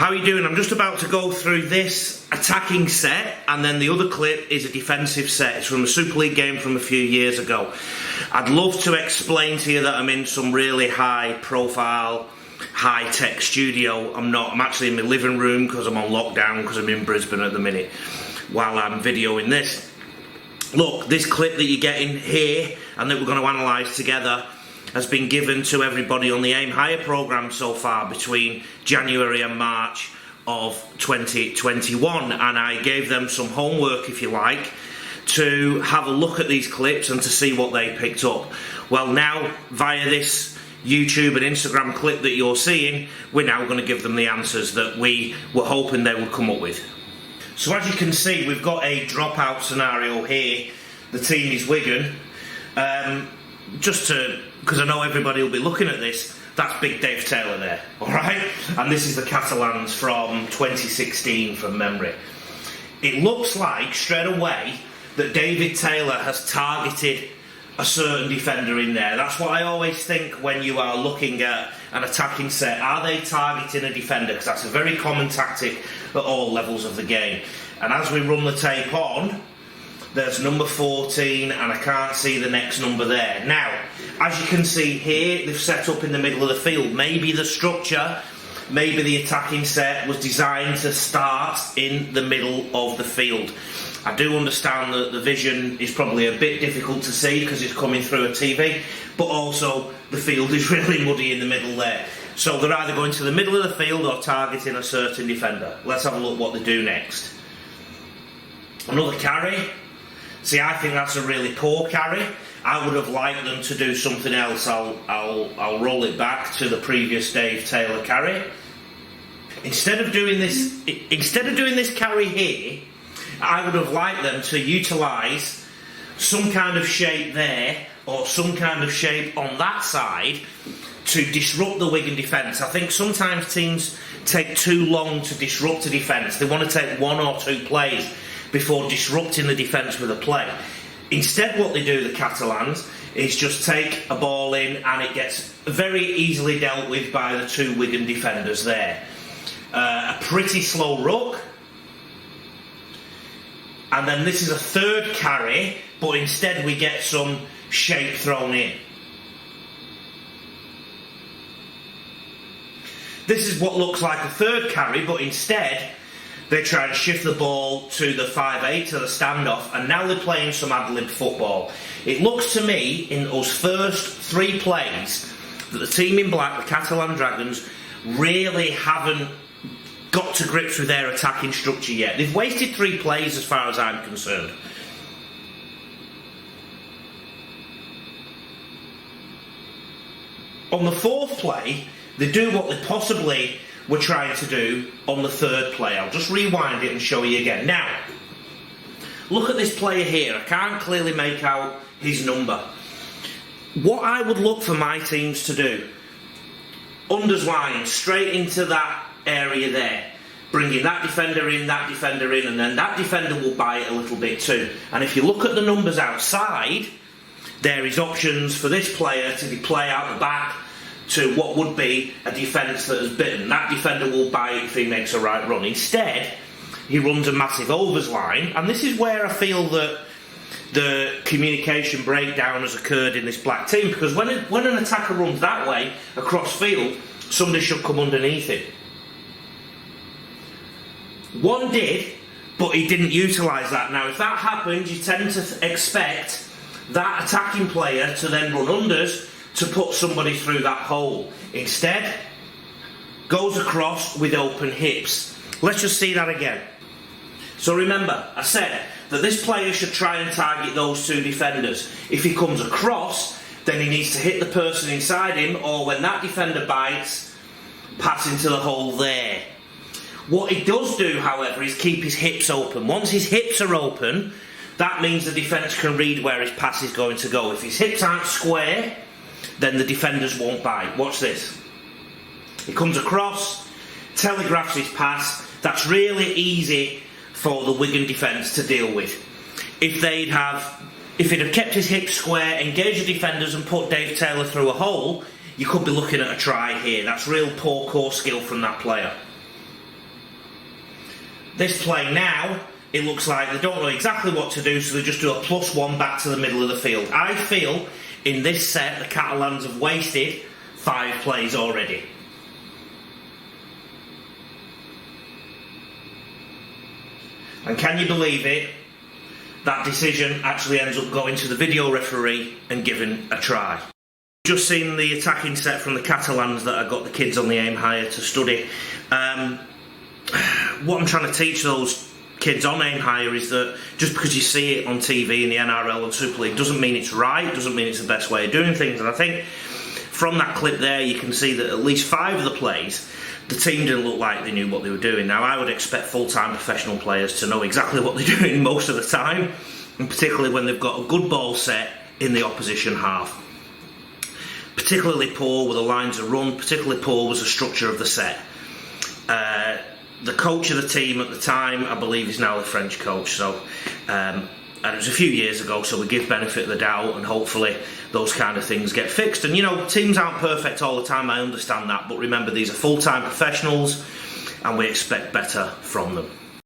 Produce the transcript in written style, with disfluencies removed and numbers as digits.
How are you doing? I'm just about to go through this attacking set, and then the other clip is a defensive set. It's from a Super League game from a few years ago. I'd love to explain to you that I'm in some really high profile, high-tech studio. I'm not. I'm actually in my living room because I'm on lockdown because I'm in Brisbane at the minute while I'm videoing this. Look, this clip that you're getting here and that we're going to analyse together has been given to everybody on the Aim Higher programme so far between January and March of 2021, and I gave them some homework, if you like, to have a look at these clips and to see what they picked up. Well, now via this YouTube and Instagram clip that you're seeing, we're now going to give them the answers that we were hoping they would come up with. So as you can see, we've got a dropout scenario here. The team is Wigan. Because I know everybody will be looking at this, that's Big Dave Taylor there, alright? And this is the Catalans from 2016 from memory. It looks like, straight away, that David Taylor has targeted a certain defender in there. That's what I always think when you are looking at an attacking set. Are they targeting a defender? Because that's a very common tactic at all levels of the game. And as we run the tape on, there's number 14 and I can't see the next number there. Now, as you can see here, they've set up in the middle of the field. Maybe the structure, maybe the attacking set was designed to start in the middle of the field. I do understand that the vision is probably a bit difficult to see because it's coming through a TV, but also the field is really muddy in the middle there. So they're either going to the middle of the field or targeting a certain defender. Let's have a look what they do next. Another carry. See, I think that's a really poor carry. I would have liked them to do something else. I'll roll it back to the previous Dave Taylor carry. Instead of doing this carry here, I would have liked them to utilise some kind of shape there or some kind of shape on that side to disrupt the Wigan defence. I think sometimes teams take too long to disrupt a defence. They want to take one or two plays before disrupting the defence with a play. Instead, what they do, the Catalans, is just take a ball in and it gets very easily dealt with by the two Wigan defenders there. A pretty slow ruck. And then this is a third carry, but instead we get some shape thrown in. This is what looks like a third carry, but instead they try and shift the ball to the 5-8, to the standoff, and now they're playing some ad-lib football. It looks to me, in those first three plays, that the team in black, the Catalans Dragons, really haven't got to grips with their attacking structure yet. They've wasted 3 plays as far as I'm concerned. On the fourth play, they do what they possibly were trying to do on the third play. I'll just rewind it and show you again. Now, look at this player here. I can't clearly make out his number. What I would look for my teams to do, unders line, straight into that area there, bringing that defender in, and then that defender will buy it a little bit too. And if you look at the numbers outside, there is options for this player to play out the back to what would be a defence that has bitten. That defender will buy it if he makes a right run. Instead, he runs a massive overs line, and this is where I feel that the communication breakdown has occurred in this black team, because when an attacker runs that way across field, somebody should come underneath him. One did, but he didn't utilise that. Now, if that happens, you tend to expect that attacking player to then run unders to put somebody through that hole. Instead, goes across with open hips. Let's just see that again. So remember, I said that this player should try and target those two defenders. If he comes across, then he needs to hit the person inside him, or when that defender bites, pass into the hole there. What he does do, however, is keep his hips open. Once his hips are open, that means the defence can read where his pass is going to go. If his hips aren't square, then the defenders won't bite. Watch this. He comes across, telegraphs his pass. That's really easy for the Wigan defence to deal with. If he'd have kept his hips square, engaged the defenders and put Dave Taylor through a hole, you could be looking at a try here. That's real poor core skill from that player. This play now, it looks like they don't know exactly what to do, so they just do a +1 back to the middle of the field. I feel in this set the Catalans have wasted 5 plays already. And can you believe it? That decision actually ends up going to the video referee and given a try. Just seen the attacking set from the Catalans that I got the kids on the aim higher to study. What I'm trying to teach those kids on aim higher is that just because you see it on TV in the NRL and Super League doesn't mean it's right, doesn't mean it's the best way of doing things. And I think from that clip there you can see that at least 5 of the plays the team didn't look like they knew what they were doing. Now I would expect full-time professional players to know exactly what they're doing most of the time, and particularly when they've got a good ball set in the opposition half. Particularly poor were the lines of run, particularly poor was the structure of the set. The coach of the team at the time, I believe, is now the French coach, so and it was a few years ago, so we give benefit of the doubt, and hopefully those kind of things get fixed. And you know, teams aren't perfect all the time, I understand that, but remember, these are full-time professionals and we expect better from them.